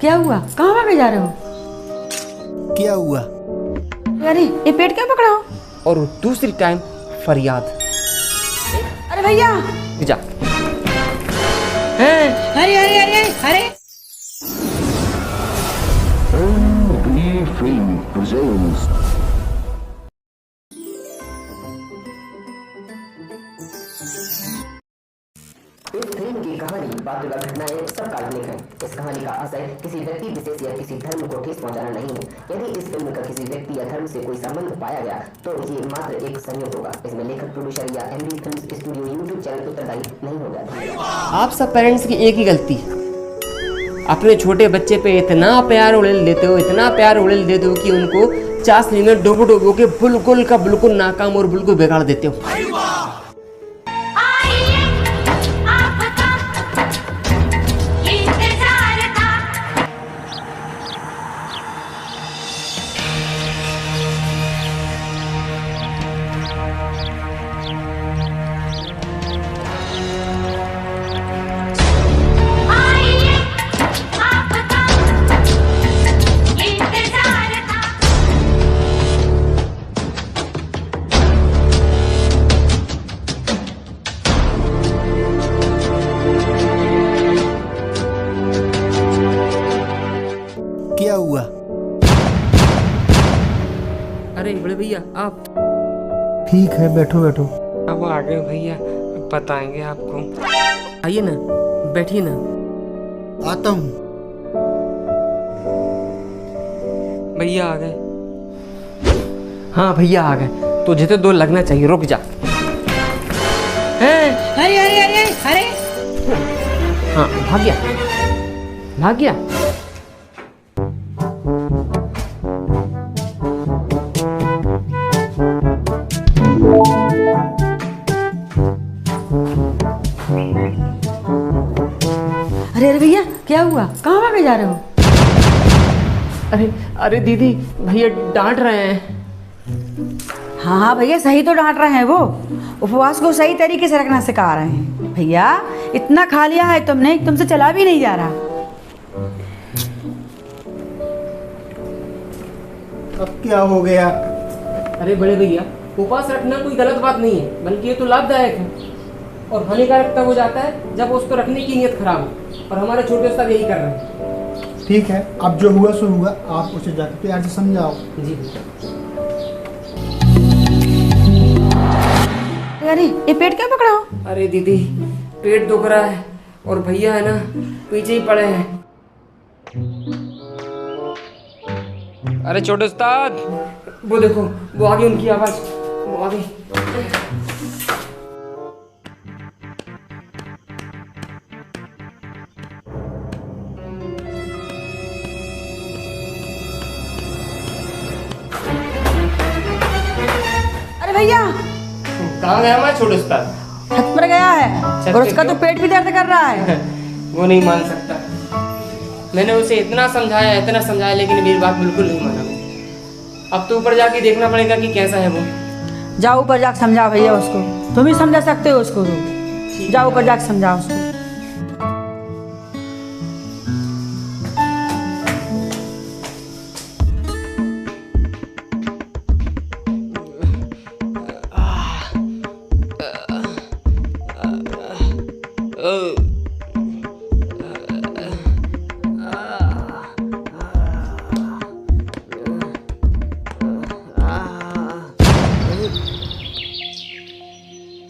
क्या हुआ? कहाँ भागे जा रहे हो? क्या हुआ? अरे ये पेट क्यों पकड़ा हो? और दूसरी टाइम फरियाद। अरे भैया जा हैं। अरे अरे अरे अरे Film presents इस फिल्म की कहानी बात घटनाएं सब काल्पनिक है। इस कहानी का आशय किसी व्यक्ति विशेष या किसी धर्म को ठेस पहुंचाना नहीं है। यदि इस फिल्म का किसी व्यक्ति या धर्म से कोई संबंध पाया गया तो ये मात्र एक संयोग होगा। इसमें लेखक, प्रोड्यूसर या MD films studio YouTube channel उत्तरदायी नहीं होगा। आप सब पेरेंट्स की एक ही गलती है, अपने छोटे बच्चे पे इतना प्यार उड़ेल देते हो, इतना प्यार उड़ेल देते हो कि उनको चाशनी में डुबो डुबो के बिल्कुल का बिल्कुल नाकाम और बिल्कुल बिगाड़ देते हो। क्या हुआ? अरे बड़े भैया आप ठीक है, बैठो बैठो। अब आ गए भैया, बताएंगे आपको। आइए ना, बैठिए ना। आता हूँ। भैया आ गए। हाँ भैया आ गए, तो जितने दो लगना चाहिए। रुक जा। हैं? अरे अरे अरे अरे हाँ भाग गया, भाग गया। अरे अरे भैया क्या हुआ? कहाँ भागे जा रहे हो? अरे अरे दीदी, भैया डांट रहे हैं। हाँ हाँ भैया सही तो डांट रहे हैं। वो उपवास को सही तरीके से रखना सिखा रहे हैं। भैया इतना खा लिया है तुमने, तुमसे चला भी नहीं जा रहा। अब क्या हो गया? अरे बड़े भैया, उपवास रखना कोई गलत बात नहीं है, बल्कि ये तो लाभदायक है। और हानिकारक तब हो जाता है जब उसको रखने की नीयत खराब हो, और हमारे छोटे उस्ताद यही कर रहे हैं। ठीक है, अब जो हुआ सो हुआ। आप उसे जाकर प्यार से समझाओ। जी। अरे ये पेट क्यों पकड़ा हो? अरे दीदी, पेट दुख रहा है और भैया है ना पीछे ही पड़े हैं। अरे छोटे उस्ताद, वो देखो, वो आ गई उनकी आवाज, वो आ गई। अरे भैया कहाँ गया हमारा छोटे उस्ताद? छत पर गया है और उसका तो पेट भी दर्द कर रहा है। वो नहीं मान सकता। मैंने उसे इतना समझाया, लेकिन मेरी बात बिल्कुल नहीं माना। अब तो ऊपर जाके देखना पड़ेगा कि कैसा है वो। जाओ ऊपर जाकर समझाओ भैया उसको। तुम ही समझा सकते हो उसको। तो जाओ ऊपर जाकर समझाओ उसको।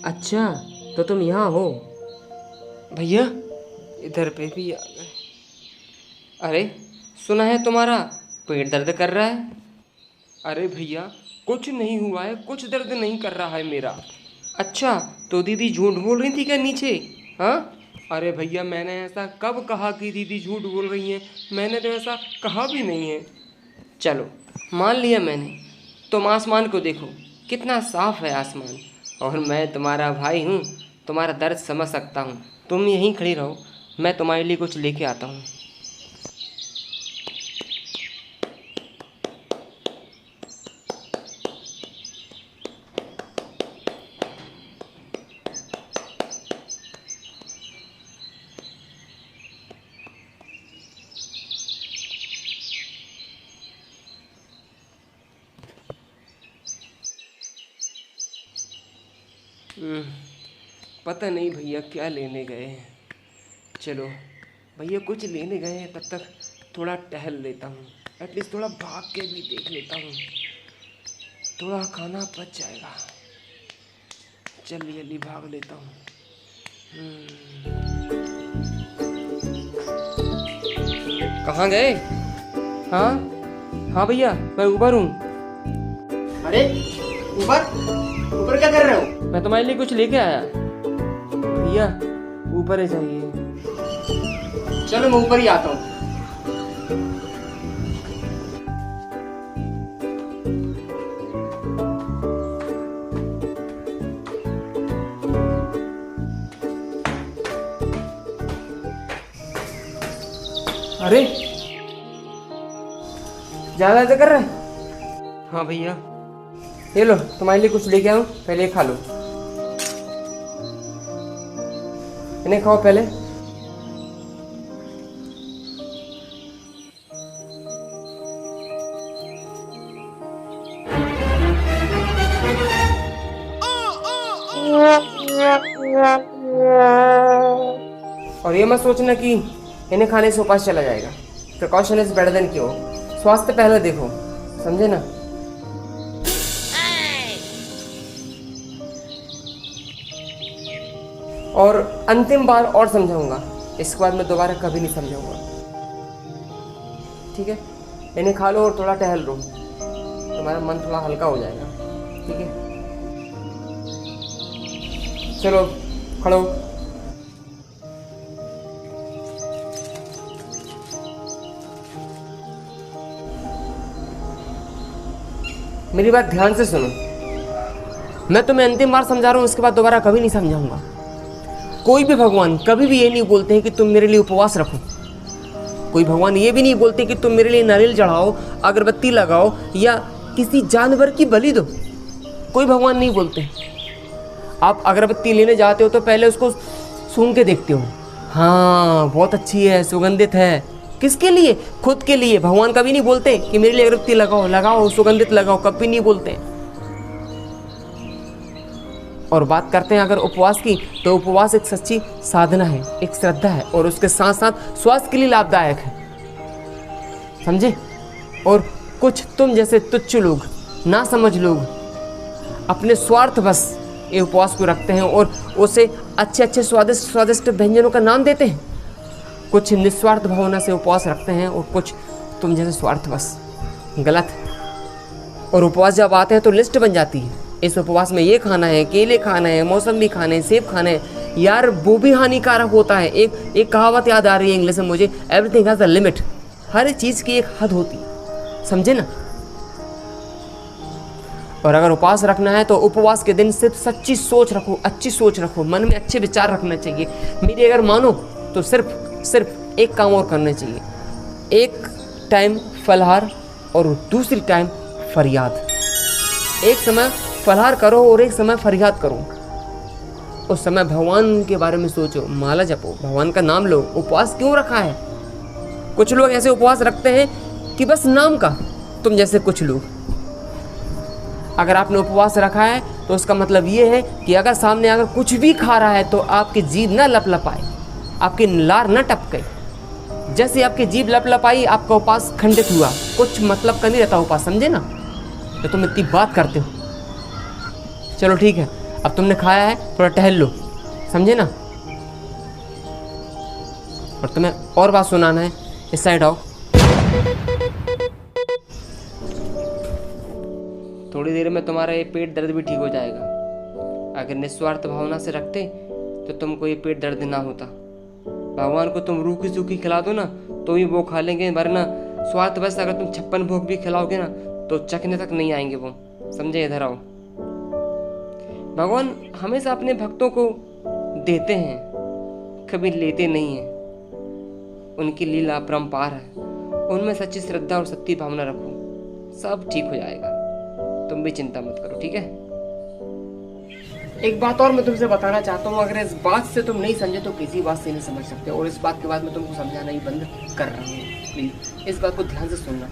अच्छा, तो तुम यहाँ हो भैया? इधर पे भी आ गए। अरे सुना है तुम्हारा पेट दर्द कर रहा है। अरे भैया कुछ नहीं हुआ है, कुछ दर्द नहीं कर रहा है मेरा। अच्छा, तो दीदी झूठ बोल रही थी क्या नीचे? हाँ? अरे भैया मैंने ऐसा कब कहा कि दीदी झूठ बोल रही हैं? मैंने तो ऐसा कहा भी नहीं है। चलो मान लिया मैंने। तुम आसमान को देखो, कितना साफ है आसमान। और मैं तुम्हारा भाई हूँ, तुम्हारा दर्द समझ सकता हूँ। तुम यहीं खड़ी रहो, मैं तुम्हारे लिए कुछ लेके आता हूँ। पता नहीं भैया क्या लेने गए हैं। चलो भैया कुछ लेने गए हैं, तब तक थोड़ा टहल लेता हूँ, एटलीस्ट थोड़ा भाग के भी देख लेता हूँ, थोड़ा खाना पच जाएगा। जल्दी जल्दी भाग लेता हूँ। कहाँ गए? हाँ हाँ भैया मैं ऊपर हूँ। अरे ऊपर ऊपर क्या कर रहे हो? मैं तुम्हारे लिए कुछ लेके आया। भैया ऊपर ही चाहिए। चलो मैं ऊपर ही आता हूँ। अरे ज्यादा ऐसे कर रहे? हाँ भैया ये लो तुम्हारे लिए कुछ लेके आऊँ, पहले ये खा लो। इन्हें खाओ पहले। और ये मत सोचना कि इन्हें खाने से उपास चला जाएगा। Precaution is better than cure. स्वास्थ्य पहले देखो, समझे ना? और अंतिम बार और समझाऊंगा, इसके बाद मैं दोबारा कभी नहीं समझाऊंगा, ठीक है? इन्हें खा लो और थोड़ा टहल लो, तुम्हारा मन थोड़ा हल्का हो जाएगा, ठीक है? चलो खड़ो। मेरी बात ध्यान से सुनो, मैं तुम्हें अंतिम बार समझा रहा हूँ, इसके बाद दोबारा कभी नहीं समझाऊंगा। कोई भी भगवान कभी भी ये नहीं बोलते हैं कि तुम मेरे लिए उपवास रखो। कोई भगवान ये भी नहीं बोलते कि तुम मेरे लिए नारियल चढ़ाओ, अगरबत्ती लगाओ या किसी जानवर की बलि दो। कोई भगवान नहीं बोलते। आप अगरबत्ती लेने जाते हो तो पहले उसको सूंघ के देखते हो, हाँ बहुत अच्छी है, सुगंधित है। किसके लिए? खुद के लिए। भगवान कभी नहीं बोलते कि मेरे लिए अगरबत्ती लगाओ, लगाओ सुगंधित लगाओ, कभी नहीं बोलते। और बात करते हैं अगर उपवास की, तो उपवास एक सच्ची साधना है, एक श्रद्धा है, और उसके साथ साथ स्वास्थ्य के लिए लाभदायक है, समझे? और कुछ तुम जैसे तुच्छ लोग, ना समझ लोग अपने स्वार्थ बस ये उपवास को रखते हैं और उसे अच्छे अच्छे स्वादिष्ट स्वादिष्ट व्यंजनों का नाम देते हैं। कुछ निस्वार्थ भावना से उपवास रखते हैं और कुछ तुम जैसे स्वार्थ बस। गलत। और उपवास जब आते हैं तो लिस्ट बन जाती है, इस उपवास में ये खाना है, केले खाना है, मौसमी खाने हैं, सेब खाने हैं। यार वो भी हानिकारक होता है। एक कहावत याद आ रही है इंग्लिश में मुझे, एवरीथिंग हैज़ अ लिमिट। हर चीज़ की एक हद होती है, समझे ना? और अगर उपवास रखना है तो उपवास के दिन सिर्फ सच्ची सोच रखो, अच्छी सोच रखो, मन में अच्छे विचार रखना चाहिए। मेरी अगर मानो तो सिर्फ एक काम और करना चाहिए, एक टाइम फलाहार और दूसरी टाइम फरियाद। एक समय फलाहार करो और एक समय फरियाद करो। उस समय भगवान के बारे में सोचो, माला जपो, भगवान का नाम लो। उपवास क्यों रखा है? कुछ लोग ऐसे उपवास रखते हैं कि बस नाम का। तुम जैसे कुछ लोग, अगर आपने उपवास रखा है तो उसका मतलब ये है कि अगर सामने अगर कुछ भी खा रहा है तो आपकी जीभ ना लपलपाए, आपकी लार न टपके। जैसे आपकी जीभ लपलपाई आपका उपवास खंडित हुआ। कुछ मतलब का नहीं रहता उपवास, समझे ना? तो तुम इतनी बात करते हो। चलो ठीक है, अब तुमने खाया है, थोड़ा टहल लो, समझे ना? और तुम्हें और बात सुनाना है, इस साइड आओ। थोड़ी देर में तुम्हारा ये पेट दर्द भी ठीक हो जाएगा। अगर निस्वार्थ भावना से रखते तो तुमको ये पेट दर्द ना होता। भगवान को तुम रूखी सूखी खिला दो ना तो भी वो खा लेंगे, वरना स्वार्थ बस अगर तुम 56 भोग भी खिलाओगे ना तो चखने तक नहीं आएंगे वो, समझे? इधर आओ। भगवान हमेशा अपने भक्तों को देते हैं, कभी लेते नहीं हैं। उनकी लीला अपरंपार है, उनमें सच्ची श्रद्धा और सच्ची भावना रखो, सब ठीक हो जाएगा। तुम भी चिंता मत करो, ठीक है? एक बात और मैं तुमसे बताना चाहता हूँ, अगर इस बात से तुम नहीं समझे तो किसी बात से नहीं समझ सकते, और इस बात के बाद मैं तुमको समझाना ही बंद कर रहा हूँ। प्लीज इस बात को ध्यान से सुनना।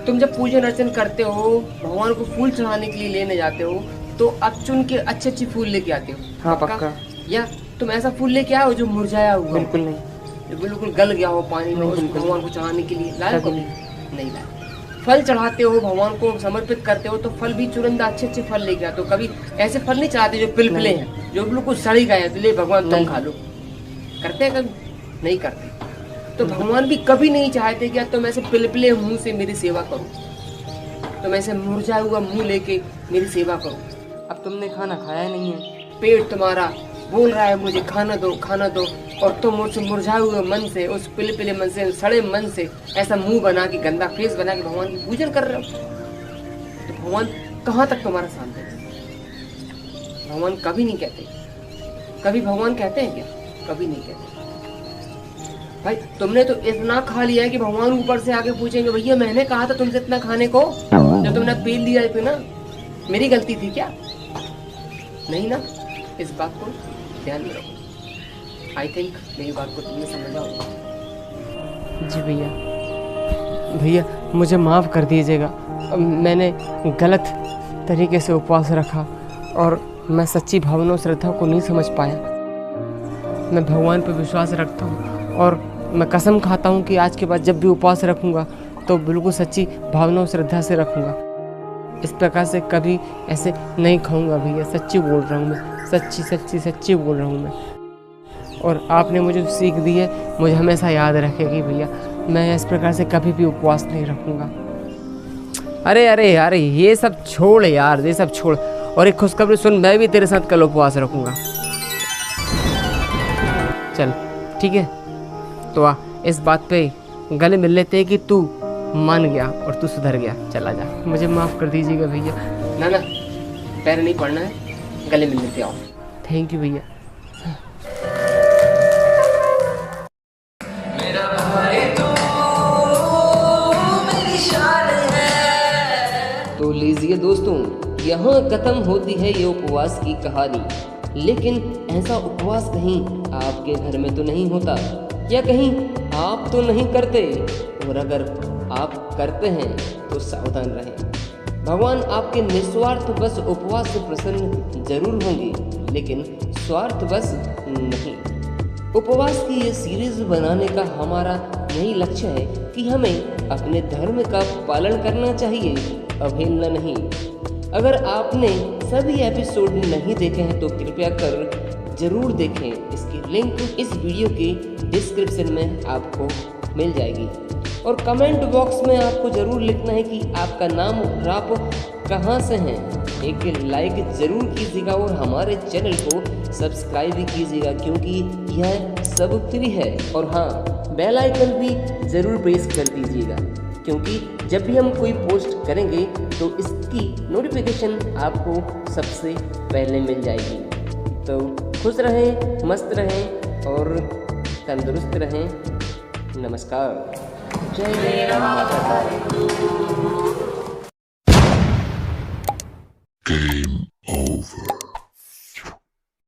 तुम जब पूजन अर्चन करते हो, भगवान को फूल चढ़ाने के लिए लेने जाते हो, तो अब चुन के अच्छे अच्छे फूल लेके आते हो। हाँ पक्का। या तुम ऐसा फूल लेके आओ जो मुरझाया हुआ हो, बिल्कुल नहीं। जो बिल्कुल गल गया हो पानी में, नहीं, उस बिल्कुल भगवान को चढ़ाने के लिए लाए कभी कभी नहीं लाए। फल चढ़ाते हो, भगवान को समर्पित करते हो, तो फल भी चुनिंदा अच्छे अच्छे फल लेके आते हो। कभी ऐसे फल नहीं चढ़ाते जो पिलपिले हैं, जो बिल्कुल सड़ी गए हैं, तो ले भगवान तुम नहीं। खा लो। करते हैं कभी? नहीं करते। तो भगवान भी कभी नहीं चाहते कि यार तुम ऐसे पिलपिले मुंह से मेरी सेवा करो, तुम ऐसे मुरझाया हुआ मुंह लेके मेरी सेवा करो। अब तुमने खाना खाया नहीं है। पेट तुम्हारा बोल रहा है मुझे खाना दो खाना दो, और तुम मुझसे मुरझाए हुए मन से, उस पिले मन से, सड़े मन से ऐसा मुंह बना के, गंदा फेस बना के भगवान की पूजन कर रहे हो। तो भगवान कहाँ तक तुम्हारा साथ देगा? भगवान कभी नहीं कहते। कभी भगवान कहते हैं क्या? कभी नहीं कहते। भाई तुमने तो इतना खा लिया है कि भगवान ऊपर से आके पूछेंगे भैया मैंने कहा था तुमसे इतना खाने को, जब तुमने पी लिया है, ना मेरी गलती थी क्या? नहीं ना। इस बात को ध्यान में रखो। आई थिंक मेरी बात को तुमने समझा होगा। जी भैया, भैया मुझे माफ़ कर दीजिएगा। मैंने गलत तरीके से उपवास रखा और मैं सच्ची भावना और श्रद्धा को नहीं समझ पाया। मैं भगवान पर विश्वास रखता हूँ और मैं कसम खाता हूँ कि आज के बाद जब भी उपवास रखूँगा तो बिल्कुल सच्ची भावना और श्रद्धा से रखूँगा। इस प्रकार से कभी ऐसे नहीं खाऊँगा भैया। सच्ची बोल रहा हूँ मैं, सच्ची बोल रहा हूँ मैं। और आपने मुझे सीख दी है, मुझे हमेशा याद रखेगी भैया। मैं इस प्रकार से कभी भी उपवास नहीं रखूँगा। अरे अरे अरे ये सब छोड़ यार, ये सब छोड़। और एक खुशखबरी सुन, मैं भी तेरे साथ कल उपवास रखूँगा। चल ठीक है, तो आ इस बात पे गले मिल लेते हैं कि तू मान गया और तू सुधर गया। चला जा। मुझे माफ़ कर दीजिएगा भैया। ना ना, पैर नहीं पड़ना है, गले मिल लेते आओ। थैंक यू भैया। तो लीजिए दोस्तों, यहाँ खत्म होती है ये उपवास की कहानी। लेकिन ऐसा उपवास कहीं आपके घर में तो नहीं होता, या कहीं आप तो नहीं करते, और अगर आप करते हैं तो सावधान रहें। भगवान आपके निस्वार्थ बस उपवास से प्रसन्न जरूर होंगे, लेकिन स्वार्थ बस नहीं। उपवास की ये सीरीज बनाने का हमारा यही लक्ष्य है कि हमें अपने धर्म का पालन करना चाहिए, अवहेलना नहीं। अगर आपने सभी एपिसोड नहीं देखे हैं तो कृपया कर जरूर देखें। इसकी लिंक इस वीडियो के डिस्क्रिप्शन में आपको मिल जाएगी। और कमेंट बॉक्स में आपको ज़रूर लिखना है कि आपका नाम और आप कहाँ से हैं। एक लाइक ज़रूर कीजिएगा और हमारे चैनल को सब्सक्राइब भी कीजिएगा, क्योंकि यह सब फ्री है। और हाँ, बेल आइकन भी ज़रूर प्रेस कर दीजिएगा, क्योंकि जब भी हम कोई पोस्ट करेंगे तो इसकी नोटिफिकेशन आपको सबसे पहले मिल जाएगी। तो खुश रहें, मस्त रहें और तंदुरुस्त रहें। नमस्कार। जय माता दी।